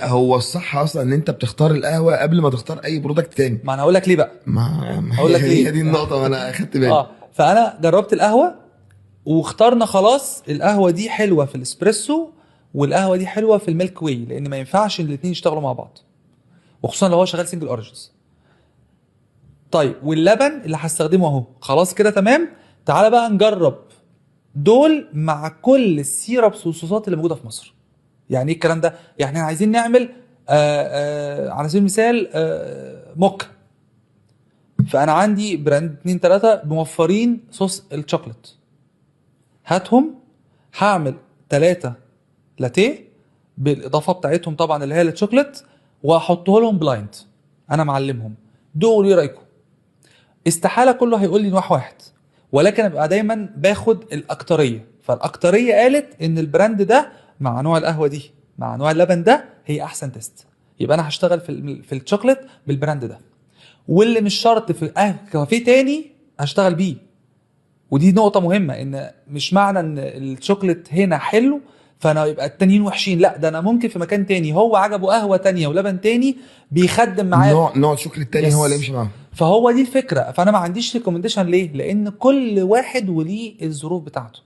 هو الصح اصلا ان انت بتختار القهوه قبل ما تختار اي برودكت تاني. ما انا هقول لك ليه بقى. ما هقول لك هي ليه. دي النقطه، ما انا اخدت بالي. فانا جربت القهوه واخترنا خلاص القهوه دي حلوه في الاسبريسو والقهوه دي حلوه في الميلك واي، لان ما ينفعش الاثنين يشتغلوا مع بعض، وخصوصا لو هو شغال سنجل اوريجنز. طيب واللبن اللي هستخدمه اهو خلاص كده تمام. تعالى بقى نجرب دول مع كل السيربس والصوصات اللي موجوده في مصر. يعني ايه الكلام ده؟ يعني احنا عايزين نعمل على سبيل المثال موكا. فانا عندي براند 2 3 موفرين صوص الشوكليت، هاتهم. هعمل 3 لاتيه بالاضافه بتاعتهم طبعا اللي هي الشوكليت، واحطه لهم بلايند. انا معلمهم دول، ايه رايكم؟ استحاله كله هيقول لي نوع واحد، ولكن ابقى دايما باخد الاكتريه. فالاكتريه قالت ان البراند ده مع نوع القهوه دي مع نوع اللبن ده هي احسن تيست، يبقى انا هشتغل في الشوكليت بالبراند ده. واللي مش شرط في كافيه تاني هشتغل بيه. ودي نقطة مهمة، ان مش معنى ان الشوكليت هنا حلو فانا يبقى التانيين وحشين، لا، ده انا ممكن في مكان تاني هو عجبه قهوة تانية ولبن تاني بيخدم معاه. نوع الشوكليت التاني هو اللي يس. يمشي معاهم. فهو دي الفكرة. فانا ما عنديش ريكومنديشن ليه؟ لان كل واحد وليه الظروف بتاعته.